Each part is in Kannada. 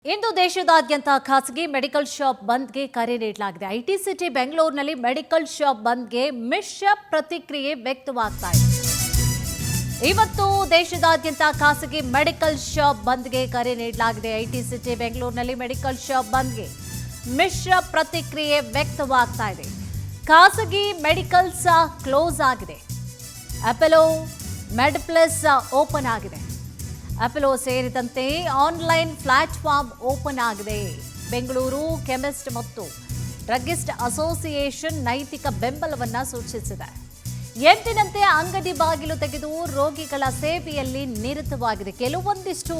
ಇಂದು ದೇಶದಾದ್ಯಂತ ಖಾಸಗಿ ಮೆಡಿಕಲ್ ಶಾಪ್ ಬಂದ್ಗೆ ಕರೆ ನೀಡಲಾಗಿದೆ. ಐಟಿ ಸಿಟಿ ಬೆಂಗಳೂರಿನಲ್ಲಿ ಮೆಡಿಕಲ್ ಶಾಪ್ ಬಂದ್ಗೆ ಮಿಶ್ರ ಪ್ರತಿಕ್ರಿಯೆ ವ್ಯಕ್ತವಾಗ್ತಾ ಇದೆ. ಇವತ್ತು ದೇಶದಾದ್ಯಂತ ಖಾಸಗಿ ಮೆಡಿಕಲ್ ಶಾಪ್ ಬಂದ್ಗೆ ಕರೆ ನೀಡಲಾಗಿದೆ. ಐಟಿ ಸಿಟಿ ಬೆಂಗಳೂರಿನಲ್ಲಿ ಮೆಡಿಕಲ್ ಶಾಪ್ ಬಂದ್ಗೆ ಮಿಶ್ರ ಪ್ರತಿಕ್ರಿಯೆ ವ್ಯಕ್ತವಾಗ್ತಾ ಇದೆ. ಖಾಸಗಿ ಮೆಡಿಕಲ್ಸ್ ಕ್ಲೋಸ್ ಆಗಿದೆ. ಅಪೋಲೋ ಮೆಡ್ಪ್ಲಸ್ ಓಪನ್ ಆಗಿದೆ. ಅಪೋಲೋ ಸೇರಿದಂತೆ ಆನ್ಲೈನ್ ಪ್ಲಾಟ್ಫಾರ್ಮ್ ಓಪನ್ ಆಗಿದೆ. ಬೆಂಗಳೂರು ಕೆಮಿಸ್ಟ್ ಮತ್ತು ಡ್ರಗ್ಗಿಸ್ಟ್ ಅಸೋಸಿಯೇಷನ್ ನೈತಿಕ ಬೆಂಬಲವನ್ನು ಸೂಚಿಸಿದೆ. ಎಂದಿನಂತೆ ಅಂಗಡಿ ಬಾಗಿಲು ತೆಗೆದು ರೋಗಿಗಳ ಸೇವೆಯಲ್ಲಿ ನಿರತವಾಗಿದೆ. ಕೆಲವೊಂದಿಷ್ಟು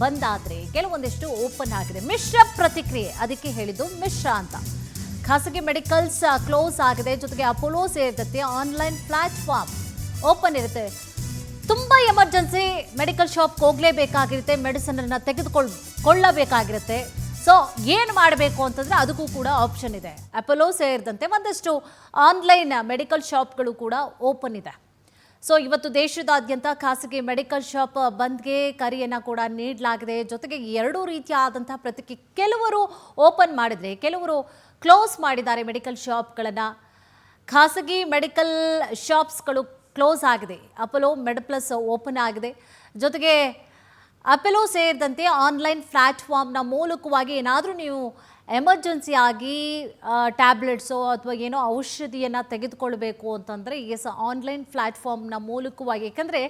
ಬಂದ್ ಆದರೆ ಕೆಲವೊಂದಿಷ್ಟು ಓಪನ್ ಆಗಿದೆ. ಮಿಶ್ರ ಪ್ರತಿಕ್ರಿಯೆ, ಅದಕ್ಕೆ ಹೇಳಿದ್ದು ಮಿಶ್ರ ಅಂತ. ಖಾಸಗಿ ಮೆಡಿಕಲ್ಸ್ ಕ್ಲೋಸ್ ಆಗಿದೆ. ಜೊತೆಗೆ ಅಪೋಲೋ ಸೇರಿದಂತೆ ಆನ್ಲೈನ್ ಪ್ಲಾಟ್ಫಾರ್ಮ್ ಓಪನ್ ಇರುತ್ತೆ. ತುಂಬ ಎಮರ್ಜೆನ್ಸಿ ಮೆಡಿಕಲ್ ಶಾಪ್ಗೆ ಹೋಗಲೇಬೇಕಾಗಿರುತ್ತೆ, ಮೆಡಿಸಿನ್ ಅನ್ನು ತೆಗೆದುಕೊಳ್ಳಬೇಕಾಗಿರುತ್ತೆ. ಸೊ ಏನು ಮಾಡಬೇಕು ಅಂತಂದರೆ ಅದಕ್ಕೂ ಕೂಡ ಆಪ್ಷನ್ ಇದೆ. ಅಪೋಲೋ ಸೇರಿದಂತೆ ಒಂದಷ್ಟು ಆನ್ಲೈನ್ ಮೆಡಿಕಲ್ ಶಾಪ್ಗಳು ಕೂಡ ಓಪನ್ ಇದೆ. ಸೊ ಇವತ್ತು ದೇಶದಾದ್ಯಂತ ಖಾಸಗಿ ಮೆಡಿಕಲ್ ಶಾಪ್ ಬಂದ್ಗೆ ಕರೆಯನ್ನು ಕೂಡ ನೀಡಲಾಗಿದೆ. ಜೊತೆಗೆ ಎರಡೂ ರೀತಿಯಾದಂಥ ಪ್ರತಿಕ್ರಿಯೆ, ಕೆಲವರು ಓಪನ್ ಮಾಡಿದರೆ ಕೆಲವರು ಕ್ಲೋಸ್ ಮಾಡಿದ್ದಾರೆ ಮೆಡಿಕಲ್ ಶಾಪ್ಗಳನ್ನು. ಖಾಸಗಿ ಮೆಡಿಕಲ್ ಶಾಪ್ಸ್ಗಳು ಕ್ಲೋಸ್ ಆಗಿದೆ. ಅಪೋಲೋ ಮೆಡ್ಪ್ಲಸ್ ಓಪನ್ ಆಗಿದೆ. ಜೊತೆಗೆ ಅಪೋಲೋ ಸೇರಿದಂತೆ ಆನ್ಲೈನ್ ಪ್ಲ್ಯಾಟ್ಫಾರ್ಮ್ನ ಮೂಲಕವಾಗಿ ಏನಾದರೂ ನೀವು ಎಮರ್ಜೆನ್ಸಿ ಆಗಿ ಟ್ಯಾಬ್ಲೆಟ್ಸು ಅಥವಾ ಏನೋ ಔಷಧಿಯನ್ನು ತೆಗೆದುಕೊಳ್ಬೇಕು ಅಂತಂದರೆ ಆನ್ಲೈನ್ ಪ್ಲ್ಯಾಟ್ಫಾರ್ಮ್ನ ಮೂಲಕವಾಗಿ, ಯಾಕಂದರೆ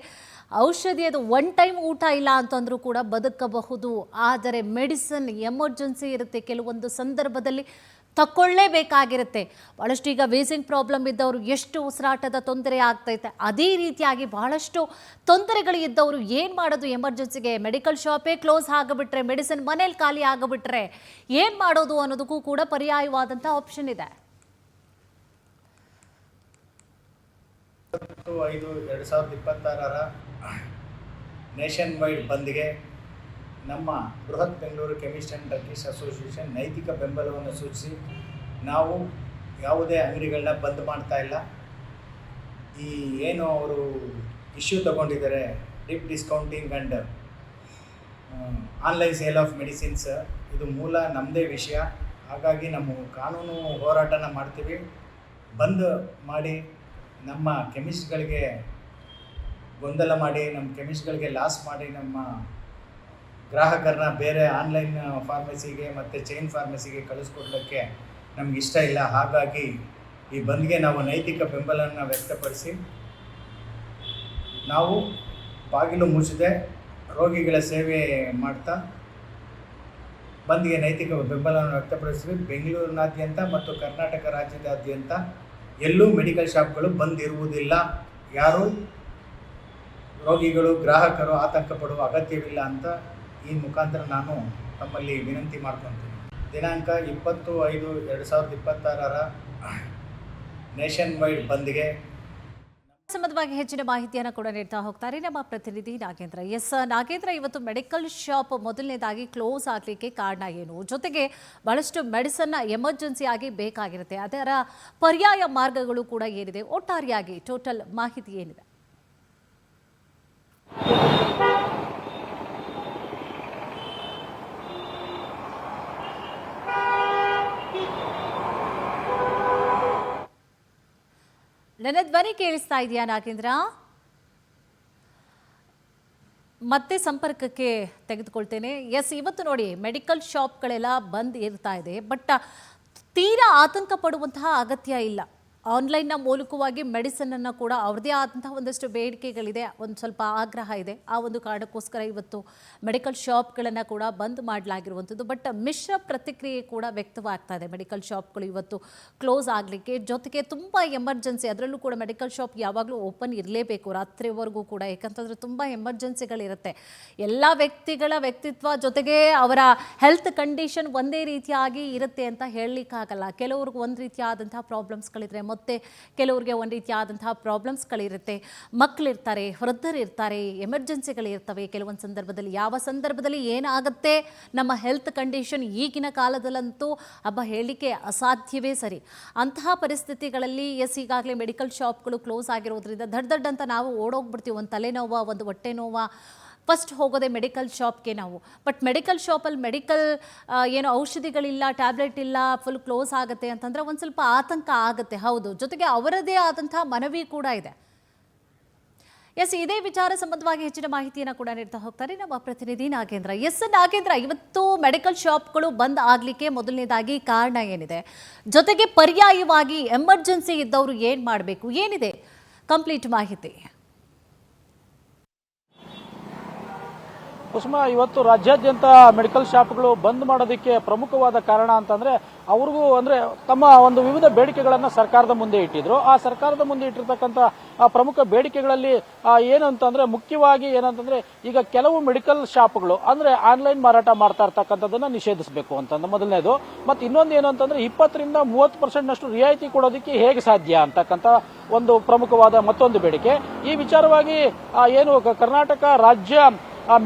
ಔಷಧಿ ಅದು ಒನ್ ಟೈಮ್ ಊಟ ಇಲ್ಲ ಅಂತಂದರೂ ಕೂಡ ಬದುಕಬಹುದು. ಆದರೆ ಮೆಡಿಸಿನ್ ಎಮರ್ಜೆನ್ಸಿ ಇರುತ್ತೆ, ಕೆಲವೊಂದು ಸಂದರ್ಭದಲ್ಲಿ ತಗೊಳ್ಳೇಬೇಕಾಗಿರುತ್ತೆ. ಭಾಳಷ್ಟು ಈಗ ವೀಸಿಂಗ್ ಪ್ರಾಬ್ಲಮ್ ಇದ್ದವರು ಎಷ್ಟು ಉಸಿರಾಟದ ತೊಂದರೆ ಆಗ್ತೈತೆ, ಅದೇ ರೀತಿಯಾಗಿ ಬಹಳಷ್ಟು ತೊಂದರೆಗಳು ಇದ್ದವರು ಏನು ಮಾಡೋದು? ಎಮರ್ಜೆನ್ಸಿಗೆ ಮೆಡಿಕಲ್ ಶಾಪೇ ಕ್ಲೋಸ್ ಆಗಿಬಿಟ್ರೆ, ಮೆಡಿಸಿನ್ ಮನೇಲಿ ಖಾಲಿ ಆಗಿಬಿಟ್ರೆ ಏನು ಮಾಡೋದು ಅನ್ನೋದಕ್ಕೂ ಕೂಡ ಪರ್ಯಾಯವಾದಂಥ ಆಪ್ಷನ್ ಇದೆ. 5/2026 ನೇಷನ್ ವೈಡ್ ಬಂದ್ಗೆ ನಮ್ಮ ಬೃಹತ್ Bengaluru chemist and druggist association ನೈತಿಕ ಬೆಂಬಲವನ್ನು ಸೂಚಿಸಿ ನಾವು ಯಾವುದೇ ಅಂಗಡಿಗಳನ್ನ ಬಂದ್ ಮಾಡ್ತಾ ಇಲ್ಲ. ಈ ಏನು ಅವರು ಇಶ್ಯೂ ತಗೊಂಡಿದ್ದಾರೆ, deep discounting and online sale of medicines, ಇದು ಮೂಲ ನಮ್ಮದೇ ವಿಷಯ. ಹಾಗಾಗಿ ನಮ್ಮ ಕಾನೂನು ಹೋರಾಟನ ಮಾಡ್ತೀವಿ. ಬಂದ್ ಮಾಡಿ ನಮ್ಮ ಕೆಮಿಸ್ಟ್ಗಳಿಗೆ ಗೊಂದಲ ಮಾಡಿ, ನಮ್ಮ ಕೆಮಿಸ್ಟ್ಗಳಿಗೆ ಲಾಸ್ ಮಾಡಿ, ನಮ್ಮ ಗ್ರಾಹಕರನ್ನ ಬೇರೆ ಆನ್ಲೈನ್ ಫಾರ್ಮಸಿಗೆ ಮತ್ತು ಚೈನ್ ಫಾರ್ಮಸಿಗೆ ಕಳಿಸ್ಕೊಡ್ಲಿಕ್ಕೆ ನಮ್ಗೆ ಇಷ್ಟ ಇಲ್ಲ. ಹಾಗಾಗಿ ಈ ಬಂದ್ಗೆ ನಾವು ನೈತಿಕ ಬೆಂಬಲವನ್ನು ವ್ಯಕ್ತಪಡಿಸಿ ನಾವು ಬಾಗಿಲು ಮುಚ್ಚದೆ ರೋಗಿಗಳ ಸೇವೆ ಮಾಡ್ತಾ ಬಂದ್ಗೆ ನೈತಿಕ ಬೆಂಬಲವನ್ನು ವ್ಯಕ್ತಪಡಿಸ್ತೀವಿ. ಬೆಂಗಳೂರಿನಾದ್ಯಂತ ಮತ್ತು ಕರ್ನಾಟಕ ರಾಜ್ಯದಾದ್ಯಂತ ಎಲ್ಲೂ ಮೆಡಿಕಲ್ ಶಾಪ್ಗಳು ಬಂದ್ ಇರುವುದಿಲ್ಲ. ಯಾರೂ ರೋಗಿಗಳು ಗ್ರಾಹಕರು ಆತಂಕ ಪಡುವ ಅಗತ್ಯವಿಲ್ಲ ಅಂತ ಈ ಮುಖಾಂತರ ನಾನು ತಮ್ಮಲ್ಲಿ ವಿನಂತಿ ಮಾಡ್ಕೊತೀನಿ. ದಿನಾಂಕ 20/5/2026 ನೇಷನ್ ವೈಡ್ ಬಂದ್ಗೆ ಸಂಬಂಧವಾಗಿ ಹೆಚ್ಚಿನ ಮಾಹಿತಿಯನ್ನು ಕೂಡ ನೀಡ್ತಾ ಹೋಗ್ತಾರೆ ನಮ್ಮ ಪ್ರತಿನಿಧಿ ನಾಗೇಂದ್ರ. ನಾಗೇಂದ್ರ, ಇವತ್ತು ಮೆಡಿಕಲ್ ಶಾಪ್ ಮೊದಲನೇದಾಗಿ ಕ್ಲೋಸ್ ಆಗಲಿಕ್ಕೆ ಕಾರಣ ಏನು? ಜೊತೆಗೆ ಬಹಳಷ್ಟು ಮೆಡಿಸನ್ನ ಎಮರ್ಜೆನ್ಸಿ ಆಗಿ ಬೇಕಾಗಿರುತ್ತೆ, ಅದರ ಪರ್ಯಾಯ ಮಾರ್ಗಗಳು ಕೂಡ ಏನಿದೆ? ಒಟ್ಟಾರೆಯಾಗಿ ಟೋಟಲ್ ಮಾಹಿತಿ ಏನಿದೆ? ನನ್ನ ಧ್ವನಿ ಕೇಳಿಸ್ತಾ ಇದೆಯಾ ನಾಗೇಂದ್ರ? ಮತ್ತೆ ಸಂಪರ್ಕಕ್ಕೆ ತೆಗೆದುಕೊಳ್ತೇನೆ. ಇವತ್ತು ನೋಡಿ ಮೆಡಿಕಲ್ ಶಾಪ್ಗಳೆಲ್ಲ ಬಂದ್ ಇರ್ತಾ ಇದೆ, ಬಟ್ ತೀರಾ ಆತಂಕ ಪಡುವಂತಹ ಅಗತ್ಯ ಇಲ್ಲ. ಆನ್ಲೈನ್ನ ಮೂಲಕವಾಗಿ ಮೆಡಿಸನನ್ನು ಕೂಡ ಅವ್ರದ್ದೇ ಆದಂತಹ ಒಂದಷ್ಟು ಬೇಡಿಕೆಗಳಿದೆ, ಒಂದು ಸ್ವಲ್ಪ ಆಗ್ರಹ ಇದೆ. ಆ ಒಂದು ಕಾರಣಕ್ಕೋಸ್ಕರ ಇವತ್ತು ಮೆಡಿಕಲ್ ಶಾಪ್ಗಳನ್ನು ಕೂಡ ಬಂದ್ ಮಾಡಲಾಗಿರುವಂಥದ್ದು. ಬಟ್ ಮಿಶ್ರ ಪ್ರತಿಕ್ರಿಯೆ ಕೂಡ ವ್ಯಕ್ತವಾಗ್ತಾ ಇದೆ. ಮೆಡಿಕಲ್ ಶಾಪ್ಗಳು ಇವತ್ತು ಕ್ಲೋಸ್ ಆಗಲಿಕ್ಕೆ, ಜೊತೆಗೆ ತುಂಬ ಎಮರ್ಜೆನ್ಸಿ, ಅದರಲ್ಲೂ ಕೂಡ ಮೆಡಿಕಲ್ ಶಾಪ್ ಯಾವಾಗಲೂ ಓಪನ್ ಇರಲೇಬೇಕು ರಾತ್ರಿವರೆಗೂ ಕೂಡ, ಯಾಕಂತಂದರೆ ತುಂಬ ಎಮರ್ಜೆನ್ಸಿಗಳಿರುತ್ತೆ. ಎಲ್ಲ ವ್ಯಕ್ತಿಗಳ ವ್ಯಕ್ತಿತ್ವ ಜೊತೆಗೆ ಅವರ ಹೆಲ್ತ್ ಕಂಡೀಷನ್ ಒಂದೇ ರೀತಿಯಾಗಿ ಇರುತ್ತೆ ಅಂತ ಹೇಳಲಿಕ್ಕಾಗಲ್ಲ. ಕೆಲವ್ರಿಗೆ ಒಂದು ರೀತಿಯಾದಂಥ ಪ್ರಾಬ್ಲಮ್ಸ್ಗಳಿದ್ರೆ, ಮತ್ತು ಕೆಲವ್ರಿಗೆ ಒಂದು ರೀತಿಯಾದಂತಹ ಪ್ರಾಬ್ಲಮ್ಸ್ಗಳಿರುತ್ತೆ. ಮಕ್ಕಳಿರ್ತಾರೆ, ವೃದ್ಧರಿರ್ತಾರೆ, ಎಮರ್ಜೆನ್ಸಿಗಳಿರ್ತವೆ. ಕೆಲವೊಂದು ಸಂದರ್ಭದಲ್ಲಿ ಯಾವ ಸಂದರ್ಭದಲ್ಲಿ ಏನಾಗುತ್ತೆ ನಮ್ಮ ಹೆಲ್ತ್ ಕಂಡೀಷನ್ ಈಗಿನ ಕಾಲದಲ್ಲಂತೂ ಹೇಳಲಿಕ್ಕೆ ಅಸಾಧ್ಯವೇ ಸರಿ. ಅಂತಹ ಪರಿಸ್ಥಿತಿಗಳಲ್ಲಿ ಈಗಾಗಲೇ ಮೆಡಿಕಲ್ ಶಾಪ್ಗಳು ಕ್ಲೋಸ್ ಆಗಿರೋದ್ರಿಂದ ದಡ್ಡ ಅಂತ ನಾವು ಓಡೋಗ್ಬಿಡ್ತೀವಿ. ಒಂದು ತಲೆನೋವು, ಒಂದು ಹೊಟ್ಟೆ ನೋವು, ಫಸ್ಟ್ ಹೋಗೋದೆ ಮೆಡಿಕಲ್ ಶಾಪ್ಗೆ ನಾವು. ಬಟ್ ಮೆಡಿಕಲ್ ಶಾಪಲ್ಲಿ ಮೆಡಿಕಲ್ ಏನು ಔಷಧಿಗಳಿಲ್ಲ, ಟ್ಯಾಬ್ಲೆಟ್ ಇಲ್ಲ, ಫುಲ್ ಕ್ಲೋಸ್ ಆಗುತ್ತೆ ಅಂತಂದರೆ ಒಂದು ಸ್ವಲ್ಪ ಆತಂಕ ಆಗುತ್ತೆ. ಹೌದು, ಜೊತೆಗೆ ಅವರದೇ ಆದಂಥ ಮನವಿ ಕೂಡ ಇದೆ. ಎಸ್, ಇದೇ ವಿಚಾರ ಸಂಬಂಧವಾಗಿ ಹೆಚ್ಚಿನ ಮಾಹಿತಿಯನ್ನು ಕೂಡ ನೀಡ್ತಾ ಹೋಗ್ತಾರೆ ನಮ್ಮ ಪ್ರತಿನಿಧಿ ನಾಗೇಂದ್ರ. ಎಸ್ ನಾಗೇಂದ್ರ, ಇವತ್ತು ಮೆಡಿಕಲ್ ಶಾಪ್ಗಳು ಬಂದ್ ಆಗಲಿಕ್ಕೆ ಮೊದಲನೇದಾಗಿ ಕಾರಣ ಏನಿದೆ, ಜೊತೆಗೆ ಪರ್ಯಾಯವಾಗಿ ಎಮರ್ಜೆನ್ಸಿ ಇದ್ದವರು ಏನು ಮಾಡಬೇಕು, ಏನಿದೆ ಕಂಪ್ಲೀಟ್ ಮಾಹಿತಿ? ಕುಸುಮ, ಇವತ್ತು ರಾಜ್ಯಾದ್ಯಂತ ಮೆಡಿಕಲ್ ಶಾಪ್ಗಳು ಬಂದ್ ಮಾಡೋದಕ್ಕೆ ಪ್ರಮುಖವಾದ ಕಾರಣ ಅಂತಂದ್ರೆ ಅವ್ರಿಗೂ ಅಂದ್ರೆ ತಮ್ಮ ಒಂದು ವಿವಿಧ ಬೇಡಿಕೆಗಳನ್ನ ಸರ್ಕಾರದ ಮುಂದೆ ಇಟ್ಟಿದ್ರು. ಆ ಸರ್ಕಾರದ ಮುಂದೆ ಇಟ್ಟಿರ್ತಕ್ಕಂಥ ಪ್ರಮುಖ ಬೇಡಿಕೆಗಳಲ್ಲಿ ಏನು ಅಂತಂದ್ರೆ ಮುಖ್ಯವಾಗಿ ಏನಂತಂದ್ರೆ ಈಗ ಕೆಲವು ಮೆಡಿಕಲ್ ಶಾಪ್ಗಳು ಅಂದ್ರೆ ಆನ್ಲೈನ್ ಮಾರಾಟ ಮಾಡ್ತಾ ಇರ್ತಕ್ಕಂಥದ್ದನ್ನ ನಿಷೇಧಿಸಬೇಕು ಅಂತಂದ್ರೆ ಮೊದಲನೇದು. ಮತ್ತೆ ಇನ್ನೊಂದು ಏನು ಅಂತಂದ್ರೆ 20ರಿಂದ 30% ರಿಯಾಯಿತಿ ಕೊಡೋದಕ್ಕೆ ಹೇಗೆ ಸಾಧ್ಯ ಅಂತಕ್ಕಂಥ ಒಂದು ಪ್ರಮುಖವಾದ ಮತ್ತೊಂದು ಬೇಡಿಕೆ. ಈ ವಿಚಾರವಾಗಿ ಏನು ಕರ್ನಾಟಕ ರಾಜ್ಯ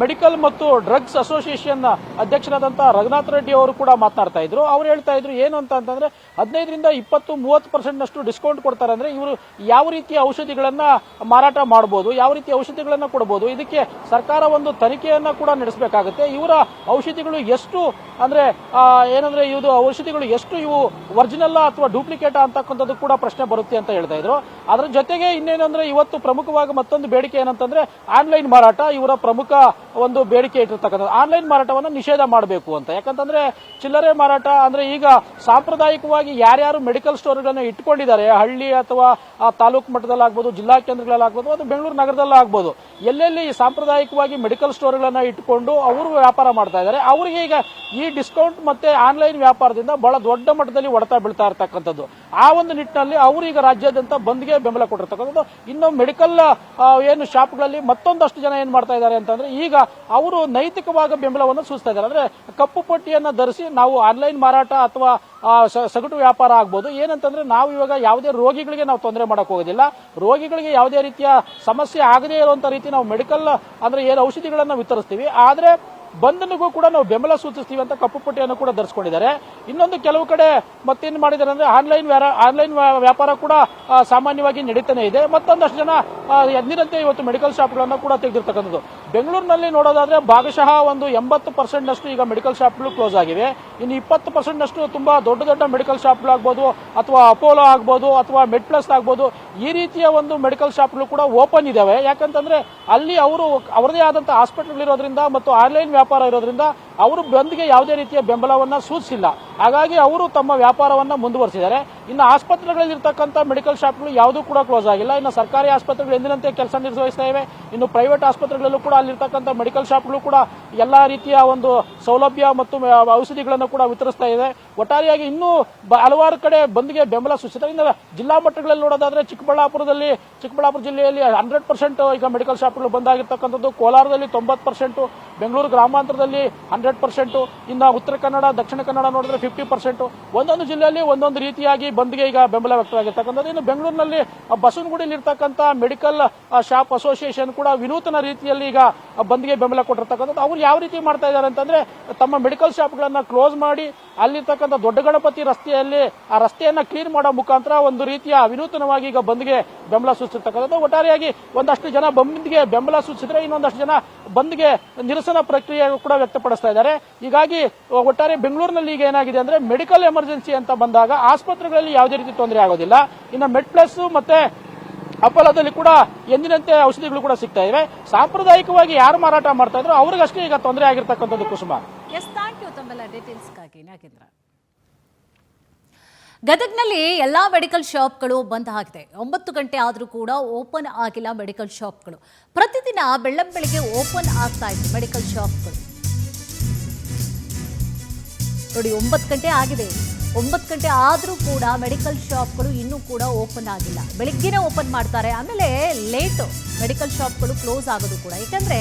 ಮೆಡಿಕಲ್ ಮತ್ತು ಡ್ರಗ್ಸ್ ಅಸೋಸಿಯೇಷನ್ ಅಧ್ಯಕ್ಷರಾದಂಥ ರಘುನಾಥ್ ರೆಡ್ಡಿ ಅವರು ಕೂಡ ಮಾತನಾಡ್ತಾ ಇದ್ರು. ಅವ್ರು ಹೇಳ್ತಾ ಇದ್ರು ಏನು ಅಂತಂದ್ರೆ 15ರಿಂದ 20-30% ಡಿಸ್ಕೌಂಟ್ ಕೊಡ್ತಾರೆ. ಅಂದ್ರೆ ಇವರು ಯಾವ ರೀತಿಯ ಔಷಧಿಗಳನ್ನ ಮಾರಾಟ ಮಾಡಬಹುದು, ಯಾವ ರೀತಿಯ ಔಷಧಿಗಳನ್ನ ಕೊಡಬಹುದು, ಇದಕ್ಕೆ ಸರ್ಕಾರ ಒಂದು ತನಿಖೆಯನ್ನ ಕೂಡ ನಡೆಸಬೇಕಾಗುತ್ತೆ. ಇವರ ಔಷಧಿಗಳು ಎಷ್ಟು ಅಂದ್ರೆ ಏನಂದ್ರೆ ಇದು ಔಷಧಿಗಳು ಎಷ್ಟು ಇವು ಒರಿಜಿನಲ್ ಅಥವಾ ಡೂಪ್ಲಿಕೇಟ್ ಅಂತಕ್ಕಂಥದ್ದು ಕೂಡ ಪ್ರಶ್ನೆ ಬರುತ್ತೆ ಅಂತ ಹೇಳ್ತಾ ಇದ್ರು. ಅದರ ಜೊತೆಗೆ ಇನ್ನೇನಂದ್ರೆ ಇವತ್ತು ಪ್ರಮುಖವಾಗಿ ಮತ್ತೊಂದು ಬೇಡಿಕೆ ಏನಂತಂದ್ರೆ ಆನ್ಲೈನ್ ಮಾರಾಟ ಇವರ ಪ್ರಮುಖ ಒಂದು ಬೇಡಿಕೆ ಇಟ್ಟಿರ್ತಕ್ಕಂಥದ್ದು. ಆನ್ಲೈನ್ ಮಾರಾಟವನ್ನು ನಿಷೇಧ ಮಾಡಬೇಕು ಅಂತ. ಯಾಕಂತಂದ್ರೆ ಚಿಲ್ಲರೆ ಮಾರಾಟ ಅಂದ್ರೆ ಈಗ ಸಾಂಪ್ರದಾಯಿಕವಾಗಿ ಯಾರ್ಯಾರು ಮೆಡಿಕಲ್ ಸ್ಟೋರ್ಗಳನ್ನ ಇಟ್ಕೊಂಡಿದ್ದಾರೆ ಹಳ್ಳಿ ಅಥವಾ ತಾಲೂಕು ಮಟ್ಟದಲ್ಲಾಗ್ಬೋದು, ಜಿಲ್ಲಾ ಕೇಂದ್ರಗಳಲ್ಲಾಗ್ಬೋದು, ಅದು ಬೆಂಗಳೂರು ನಗರದಲ್ಲಾಗ್ಬೋದು, ಎಲ್ಲೆಲ್ಲಿ ಸಾಂಪ್ರದಾಯಿಕವಾಗಿ ಮೆಡಿಕಲ್ ಸ್ಟೋರ್ಗಳನ್ನ ಇಟ್ಕೊಂಡು ಅವರು ವ್ಯಾಪಾರ ಮಾಡ್ತಾ ಇದ್ದಾರೆ, ಅವರಿಗೆ ಈಗ ಈ ಡಿಸ್ಕೌಂಟ್ ಮತ್ತೆ ಆನ್ಲೈನ್ ವ್ಯಾಪಾರದಿಂದ ಬಹಳ ದೊಡ್ಡ ಮಟ್ಟದಲ್ಲಿ ಹೊಡೆತ ಬೀಳ್ತಾ ಇರ್ತಕ್ಕಂಥದ್ದು. ಆ ಒಂದು ನಿಟ್ಟಿನಲ್ಲಿ ಅವರು ಈಗ ರಾಜ್ಯಾದ್ಯಂತ ಬಂದ್ಗೆ ಬೆಂಬಲ ಕೊಟ್ಟಿರ್ತಕ್ಕಂಥದ್ದು. ಇನ್ನು ಮೆಡಿಕಲ್ ಏನು ಶಾಪ್ಗಳಲ್ಲಿ ಮತ್ತೊಂದಷ್ಟು ಜನ ಏನ್ ಮಾಡ್ತಾ ಇದ್ದಾರೆ ಅಂತಂದ್ರೆ ಈಗ ಅವರು ನೈತಿಕವಾಗಿ ಬೆಂಬಲವನ್ನು ಸೂಚಿಸ್ತಾ ಇದ್ದಾರೆ. ಅಂದ್ರೆ ಕಪ್ಪು ಪಟ್ಟಿಯನ್ನ ಧರಿಸಿ ನಾವು ಆನ್ಲೈನ್ ಮಾರಾಟ ಅಥವಾ ಸಗಟು ವ್ಯಾಪಾರ ಆಗ್ಬೋದು. ಏನಂತಂದ್ರೆ ನಾವು ಇವಾಗ ಯಾವುದೇ ರೋಗಿಗಳಿಗೆ ನಾವು ತೊಂದರೆ ಮಾಡಕ್ ಹೋಗೋದಿಲ್ಲ, ರೋಗಿಗಳಿಗೆ ಯಾವುದೇ ರೀತಿಯ ಸಮಸ್ಯೆ ಆಗದೇ ಇರುವಂತ ರೀತಿ ನಾವು ಮೆಡಿಕಲ್ ಅಂದ್ರೆ ಏನು ಔಷಧಿಗಳನ್ನ ವಿತರಿಸ್ತೀವಿ, ಆದ್ರೆ ಬಂಧನಿಗೂ ಕೂಡ ನಾವು ಬೆಂಬಲ ಸೂಚಿಸ್ತೀವಿ ಅಂತ ಕಪ್ಪು ಪಟ್ಟಿಯನ್ನು ಕೂಡ ಧರಿಸಿಕೊಂಡಿದ್ದಾರೆ. ಇನ್ನೊಂದು ಕೆಲವು ಕಡೆ ಮತ್ತೇನು ಮಾಡಿದ್ದಾರೆ ಅಂದ್ರೆ ಆನ್ಲೈನ್ ವ್ಯಾಪಾರ ಕೂಡ ಸಾಮಾನ್ಯವಾಗಿ ನಡೀತಾನೆ ಇದೆ. ಮತ್ತೊಂದಷ್ಟು ಜನ ಎಂದಿನಂತೆ ಇವತ್ತು ಮೆಡಿಕಲ್ ಶಾಪ್ಗಳನ್ನು ಕೂಡ ತೆಗೆದಿರ್ತಕ್ಕಂಥದ್ದು. ಬೆಂಗಳೂರಿನಲ್ಲಿ ನೋಡೋದಾದ್ರೆ ಭಾಗಶಃ ಒಂದು 80% ಈಗ ಮೆಡಿಕಲ್ ಶಾಪ್ಗಳು ಕ್ಲೋಸ್ ಆಗಿವೆ. ಇನ್ನು 20% ತುಂಬಾ ದೊಡ್ಡ ದೊಡ್ಡ ಮೆಡಿಕಲ್ ಶಾಪ್ಗಳಾಗ್ಬೋದು ಅಥವಾ ಅಪೋಲೋ ಆಗ್ಬೋದು ಅಥವಾ ಮೆಡ್ ಪ್ಲಸ್ ಆಗ್ಬೋದು, ಈ ರೀತಿಯ ಒಂದು ಮೆಡಿಕಲ್ ಶಾಪ್ಗಳು ಕೂಡ ಓಪನ್ ಇದಾವೆ. ಯಾಕಂತಂದ್ರೆ ಅಲ್ಲಿ ಅವರು ಅವರದೇ ಆದಂತಹ ಹಾಸ್ಪಿಟಲ್ ಇರೋದ್ರಿಂದ ಮತ್ತು ಆನ್ಲೈನ್ ವ್ಯಾಪಾರ ಇರೋದ್ರಿಂದ ಅವರು ಬಂದ್ಗೆ ಯಾವುದೇ ರೀತಿಯ ಬೆಂಬಲವನ್ನ ಸೂಚಿಸಿಲ್ಲ. ಹಾಗಾಗಿ ಅವರು ತಮ್ಮ ವ್ಯಾಪಾರವನ್ನ ಮುಂದುವರಿಸಿದ್ದಾರೆ. ಇನ್ನು ಆಸ್ಪತ್ರೆಗಳಲ್ಲಿರ್ತಕ್ಕಂಥ ಮೆಡಿಕಲ್ ಶಾಪ್ಗಳು ಯಾವುದೂ ಕೂಡ ಕ್ಲೋಸ್ ಆಗಿಲ್ಲ. ಇನ್ನು ಸರ್ಕಾರಿ ಆಸ್ಪತ್ರೆಗಳು ಎಂದಿನಂತೆ ಕೆಲಸ ನಿರ್ವಹಿಸ್ತಾ ಇವೆ. ಇನ್ನು ಪ್ರೈವೇಟ್ ಆಸ್ಪತ್ರೆಗಳಲ್ಲೂ ಕೂಡ ಅಲ್ಲಿರ್ತಕ್ಕಂಥ ಮೆಡಿಕಲ್ ಶಾಪ್ಗಳು ಕೂಡ ಎಲ್ಲಾ ರೀತಿಯ ಒಂದು ಸೌಲಭ್ಯ ಮತ್ತು ಔಷಧಿಗಳನ್ನು ಕೂಡ ವಿತರಿಸ್ತಾ ಇದೆ. ಒಟ್ಟಾರೆಯಾಗಿ ಇನ್ನೂ ಹಲವಾರು ಕಡೆ ಬಂದ್ಗೆ ಬೆಂಬಲ ಸೂಚಿಸಿದ್ದಾರೆ. ಇನ್ನು ಜಿಲ್ಲಾ ಮಟ್ಟಗಳಲ್ಲಿ ನೋಡೋದಾದ್ರೆ ಚಿಕ್ಕಬಳ್ಳಾಪುರ ಜಿಲ್ಲೆಯಲ್ಲಿ 100% ಈಗ ಮೆಡಿಕಲ್ ಶಾಪ್ಗಳು ಬಂದಾಗಿರ್ತಕ್ಕಂಥದ್ದು. ಕೋಲಾರದಲ್ಲಿ 90%, ಬೆಂಗಳೂರು ಗ್ರಾಮಾಂತರದಲ್ಲಿ 100%, ಇನ್ನು ಉತ್ತರ ಕನ್ನಡ, ದಕ್ಷಿಣ ಕನ್ನಡ ನೋಡಿದ್ರೆ 50%. ಒಂದೊಂದು ಜಿಲ್ಲೆಯಲ್ಲಿ ಒಂದೊಂದು ರೀತಿಯಾಗಿ ಬಂದ್ಗೆ ಈಗ ಬೆಂಬಲ ವ್ಯಕ್ತವಾಗಿರ್ತಕ್ಕಂಥದ್ದು. ಇನ್ನು ಬೆಂಗಳೂರಿನಲ್ಲಿ ಬಸವನಗುಡಿಯಲ್ಲಿ ಇರ್ತಕ್ಕಂಥ ಮೆಡಿಕಲ್ ಶಾಪ್ ಅಸೋಸಿಯೇಷನ್ ಕೂಡ ವಿನೂತನ ರೀತಿಯಲ್ಲಿ ಈಗ ಬಂದ್ಗೆ ಬೆಂಬಲ ಕೊಟ್ಟಿರ್ತಕ್ಕಂಥದ್ದು. ಅವ್ರು ಯಾವ ರೀತಿ ಮಾಡ್ತಾ ಇದ್ದಾರೆ ಅಂತಂದ್ರೆ ತಮ್ಮ ಮೆಡಿಕಲ್ ಶಾಪ್ಗಳನ್ನ ಕ್ಲೋಸ್ ಮಾಡಿ ಅಲ್ಲಿರ್ತಕ್ಕಂಥ ದೊಡ್ಡ ಗಣಪತಿ ರಸ್ತೆಯಲ್ಲಿ ಆ ರಸ್ತೆಯನ್ನ ಕ್ಲೀನ್ ಮಾಡೋ ಮುಖಾಂತರ ಒಂದು ರೀತಿಯ ವಿನೂತನವಾಗಿ ಈಗ ಬಂದ್ಗೆ ಬೆಂಬಲ ಸೂಚಿಸಿರ್ತಕ್ಕಂಥದ್ದು. ಒಟ್ಟಾರೆಯಾಗಿ ಒಂದಷ್ಟು ಜನ ಬಂದ್ಗೆ ಬೆಂಬಲ ಸೂಚಿಸಿದ್ರೆ ಇನ್ನೊಂದಷ್ಟು ಜನ ಬಂದ್ಗೆ ನಿರಸನ ಪ್ರಕ್ರಿಯೆ ಕೂಡ ವ್ಯಕ್ತಪಡಿಸ್ತಾ ಇದ್ದಾರೆ. ಹೀಗಾಗಿ ಒಟ್ಟಾರೆ ಬೆಂಗಳೂರಿನಲ್ಲಿ ಈಗ ಏನಾಗಿದೆ ಅಂದ್ರೆ ಮೆಡಿಕಲ್ ಎಮರ್ಜೆನ್ಸಿ ಅಂತ ಬಂದಾಗ ಆಸ್ಪತ್ರೆಗಳಲ್ಲಿ ಯಾವುದೇ ರೀತಿ ತೊಂದರೆ ಆಗೋದಿಲ್ಲ. ಇನ್ನು ಮೆಡ್ ಪ್ಲಸ್ ಮತ್ತೆ ಅಪೋಲೋದಲ್ಲಿ ಕೂಡ ಎಂದಿನಂತೆ ಔಷಧಿಗಳು ಕೂಡ ಸಿಗ್ತಾ ಇವೆ. ಸಾಂಪ್ರದಾಯಿಕವಾಗಿ ಯಾರು ಮಾರಾಟ ಮಾಡ್ತಾ ಇದ್ರು ಅವ್ರಿಗಷ್ಟೇ ಈಗ ತೊಂದರೆ ಆಗಿರ್ತಕ್ಕಂಥದ್ದು. ಕುಸುಮ, ಎಸ್, ಥ್ಯಾಂಕ್ ಯು ತಮ್ಮೆಲ್ಲ ಡೀಟೇಲ್ಸ್ಗಾಗಿ ನಾಗೇಂದ್ರ. ಗದಗ್ನಲ್ಲಿ ಎಲ್ಲಾ ಮೆಡಿಕಲ್ ಶಾಪ್ಗಳು ಬಂದ್ ಆಗಿದೆ. 9 ಗಂಟೆ ಆದರೂ ಕೂಡ ಓಪನ್ ಆಗಿಲ್ಲ ಮೆಡಿಕಲ್ ಶಾಪ್ಗಳು. ಪ್ರತಿದಿನ ಬೆಳ್ಳಂಬೆಳಿಗ್ಗೆ ಓಪನ್ ಆಗ್ತಾ ಇತ್ತು ಮೆಡಿಕಲ್ ಶಾಪ್ಗಳು. ನೋಡಿ, 9 ಗಂಟೆ ಆಗಿದೆ. 9 ಗಂಟೆ ಆದರೂ ಕೂಡ ಮೆಡಿಕಲ್ ಶಾಪ್ಗಳು ಇನ್ನೂ ಕೂಡ ಓಪನ್ ಆಗಿಲ್ಲ. ಬೆಳಿಗ್ಗೆನೇ ಓಪನ್ ಮಾಡ್ತಾರೆ, ಆಮೇಲೆ ಲೇಟು ಮೆಡಿಕಲ್ ಶಾಪ್ಗಳು ಕ್ಲೋಸ್ ಆಗೋದು ಕೂಡ. ಯಾಕಂದರೆ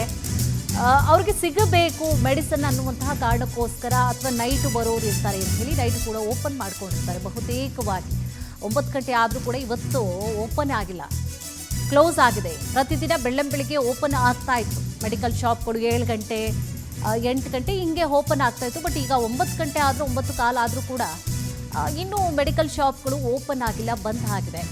ಅವ್ರಿಗೆ ಸಿಗಬೇಕು ಮೆಡಿಸನ್ ಅನ್ನುವಂತಹ ಕಾರಣಕ್ಕೋಸ್ಕರ, ಅಥವಾ ನೈಟು ಬರೋರು ಇರ್ತಾರೆ ಅಂತ ಹೇಳಿ ನೈಟ್ ಕೂಡ ಓಪನ್ ಮಾಡ್ಕೊಂಡಿರ್ತಾರೆ ಬಹುತೇಕವಾಗಿ. 9 ಗಂಟೆ ಆದರೂ ಕೂಡ ಇವತ್ತು ಓಪನ್ ಆಗಿಲ್ಲ, ಕ್ಲೋಸ್ ಆಗಿದೆ. ಪ್ರತಿದಿನ ಬೆಳ್ಳಂಬೆಳಿಗ್ಗೆ ಓಪನ್ ಆಗ್ತಾ ಇತ್ತು ಮೆಡಿಕಲ್ ಶಾಪ್ಗಳು. 7 ಗಂಟೆ 8 ಗಂಟೆ ಹಿಂಗೆ ಓಪನ್ ಆಗ್ತಾ ಇತ್ತು. ಬಟ್ ಈಗ 9 ಗಂಟೆ ಆದರೂ 9 ಕಾಲ ಆದರೂ ಕೂಡ ಇನ್ನೂ ಮೆಡಿಕಲ್ ಶಾಪ್ಗಳು ಓಪನ್ ಆಗಿಲ್ಲ, ಬಂದ್ ಆಗಿದೆ.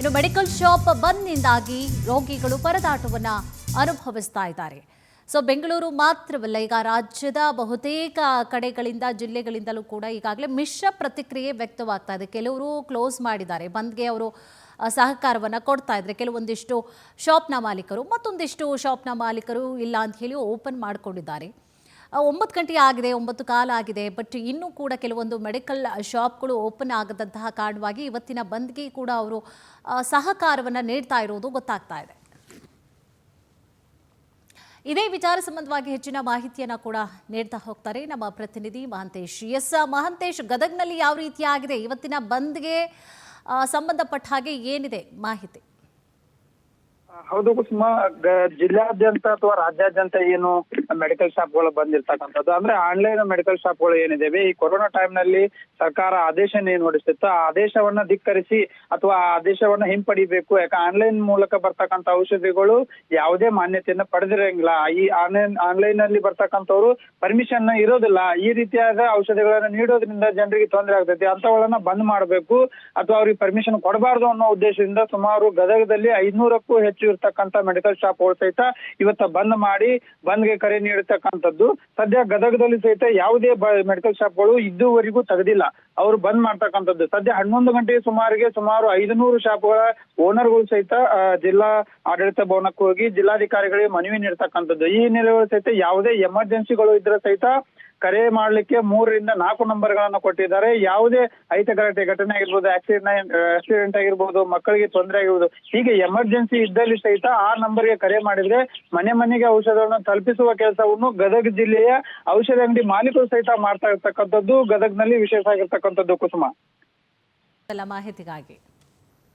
ಇನ್ನು ಮೆಡಿಕಲ್ ಶಾಪ್ ಬಂದ್ನಿಂದಾಗಿ ರೋಗಿಗಳು ಪರದಾಟವನ್ನ ಅನುಭವಿಸ್ತಾ ಇದ್ದಾರೆ. ಸೊ ಬೆಂಗಳೂರು ಮಾತ್ರವಲ್ಲ, ಈಗ ರಾಜ್ಯದ ಬಹುತೇಕ ಕಡೆಗಳಿಂದ ಜಿಲ್ಲೆಗಳಿಂದಲೂ ಕೂಡ ಈಗಾಗಲೇ ಮಿಶ್ರ ಪ್ರತಿಕ್ರಿಯೆ ವ್ಯಕ್ತವಾಗ್ತಾ ಇದೆ. ಕೆಲವರು ಕ್ಲೋಸ್ ಮಾಡಿದ್ದಾರೆ, ಬಂದ್ಗೆ ಅವರು ಸಹಕಾರವನ್ನು ಕೊಡ್ತಾ ಇದ್ದಾರೆ. ಕೆಲವೊಂದಿಷ್ಟು ಶಾಪ್ನ ಮಾಲೀಕರು, ಮತ್ತೊಂದಿಷ್ಟು ಶಾಪ್ನ ಮಾಲೀಕರು ಇಲ್ಲ ಅಂತ ಹೇಳಿ ಓಪನ್ ಮಾಡಿಕೊಂಡಿದ್ದಾರೆ. 9 ಗಂಟೆ ಆಗಿದೆ, 9 ಕಾಲ ಆಗಿದೆ, ಬಟ್ ಇನ್ನೂ ಕೂಡ ಕೆಲವೊಂದು ಮೆಡಿಕಲ್ ಶಾಪ್ಗಳು ಓಪನ್ ಆಗದಂತಹ ಕಾರಣವಾಗಿ ಇವತ್ತಿನ ಬಂದ್ಗೆ ಕೂಡ ಅವರು ಸಹಕಾರವನ್ನು ನೀಡ್ತಾ ಇರೋದು ಗೊತ್ತಾಗ್ತಾ ಇದೆ. ಇದೇ ವಿಚಾರ ಸಂಬಂಧವಾಗಿ ಹೆಚ್ಚಿನ ಮಾಹಿತಿಯನ್ನು ಕೂಡ ನೀಡ್ತಾ ಹೋಗ್ತಾರೆ ನಮ್ಮ ಪ್ರತಿನಿಧಿ ಮಹಂತೇಶ್. ಮಹಂತೇಶ್, ಗದಗ್ನಲ್ಲಿ ಯಾವ ರೀತಿಯಾಗಿದೆ ಇವತ್ತಿನ ಬಂದ್ಗೆ ಸಂಬಂಧಪಟ್ಟ ಹಾಗೆ ಏನಿದೆ ಮಾಹಿತಿ? ಹೌದು ಕುಸುಮ, ಜಿಲ್ಲಾದ್ಯಂತ ಅಥವಾ ರಾಜ್ಯಾದ್ಯಂತ ಏನು ಮೆಡಿಕಲ್ ಶಾಪ್ಗಳು ಬಂದಿರ್ತಕ್ಕಂಥದ್ದು, ಅಂದ್ರೆ ಆನ್ಲೈನ್ ಮೆಡಿಕಲ್ ಶಾಪ್ಗಳು ಏನಿದಾವೆ, ಈ ಕೊರೋನಾ ಟೈಮ್ ನಲ್ಲಿ ಸರ್ಕಾರ ಆದೇಶ ಏನ್ ಹೊರಡಿಸಿತ್ತು, ಆ ಆದೇಶವನ್ನ ಧಿಕ್ಕರಿಸಿ ಅಥವಾ ಆ ಆದೇಶವನ್ನ ಹಿಂಪಡಿಬೇಕು. ಯಾಕೆ ಆನ್ಲೈನ್ ಮೂಲಕ ಬರ್ತಕ್ಕಂಥ ಔಷಧಿಗಳು ಯಾವುದೇ ಮಾನ್ಯತೆಯನ್ನ ಪಡೆದಿರಂಗಿಲ್ಲ. ಈ ಆನ್ಲೈನ್ ನಲ್ಲಿ ಬರ್ತಕ್ಕಂಥವ್ರು ಪರ್ಮಿಷನ್ ಇರೋದಿಲ್ಲ. ಈ ರೀತಿಯಾದ ಔಷಧಿಗಳನ್ನ ನೀಡೋದ್ರಿಂದ ಜನರಿಗೆ ತೊಂದರೆ ಆಗ್ತೈತಿ. ಅಂತವುಗಳನ್ನ ಬಂದ್ ಮಾಡಬೇಕು ಅಥವಾ ಅವ್ರಿಗೆ ಪರ್ಮಿಷನ್ ಕೊಡಬಾರ್ದು ಅನ್ನೋ ಉದ್ದೇಶದಿಂದ ಸುಮಾರು ಗದಗದಲ್ಲಿ 500ಕ್ಕೂ ಹೆಚ್ಚು ಇರ್ತಕ್ಕಂಥ ಮೆಡಿಕಲ್ ಶಾಪ್ಗಳು ಸಹಿತ ಇವತ್ತ ಬಂದ್ ಮಾಡಿ ಬಂದ್ಗೆ ಕರೆ ನೀಡತಕ್ಕಂಥದ್ದು. ಸದ್ಯ ಗದಗದಲ್ಲಿ ಸಹಿತ ಯಾವುದೇ ಮೆಡಿಕಲ್ ಶಾಪ್ಗಳು ಇದುವರೆಗೂ ತೆಗೆದಿಲ್ಲ, ಅವರು ಬಂದ್ ಮಾಡ್ತಕ್ಕಂಥದ್ದು. ಸದ್ಯ 11 ಗಂಟೆ ಸುಮಾರಿಗೆ ಸುಮಾರು 500 ಶಾಪ್ಗಳ ಓನರ್ಗಳು ಸಹಿತ ಜಿಲ್ಲಾ ಆಡಳಿತ ಭವನಕ್ಕೆ ಹೋಗಿ ಜಿಲ್ಲಾಧಿಕಾರಿಗಳಿಗೆ ಮನವಿ ನೀಡ್ತಕ್ಕಂಥದ್ದು. ಈ ಹಿನ್ನೆಲೆಗಳು ಸಹಿತ ಯಾವುದೇ ಎಮರ್ಜೆನ್ಸಿಗಳು ಇದ್ರೆ ಸಹಿತ ಕರೆ ಮಾಡ್ಲಿಕ್ಕೆ 3 ರಿಂದ 4 ನಂಬರ್ಗಳನ್ನ ಕೊಟ್ಟಿದ್ದಾರೆ. ಯಾವುದೇ ಅಹಿತಕರ ಘಟನೆ ಆಗಿರ್ಬೋದು, ಆಕ್ಸಿಡೆಂಟ್ ಆಗಿರ್ಬೋದು, ಮಕ್ಕಳಿಗೆ ತೊಂದರೆ ಆಗಿರ್ಬೋದು, ಹೀಗೆ ಎಮರ್ಜೆನ್ಸಿ ಇದ್ದಲ್ಲಿ ಸಹಿತ ಆ ನಂಬರ್ಗೆ ಕರೆ ಮಾಡಿದ್ರೆ ಮನೆ ಮನೆಗೆ ಔಷಧವನ್ನು ತಲುಪಿಸುವ ಕೆಲಸವನ್ನು ಗದಗ ಜಿಲ್ಲೆಯ ಔಷಧ ಅಂಗಡಿ ಮಾಲೀಕರು ಸಹಿತ ಮಾಡ್ತಾ ಇರ್ತಕ್ಕಂಥದ್ದು ಗದಗ್ನಲ್ಲಿ ವಿಶೇಷ ಆಗಿರ್ತಕ್ಕಂಥದ್ದು. ಕುಸುಮ, ಮಾಹಿತಿಗಾಗಿ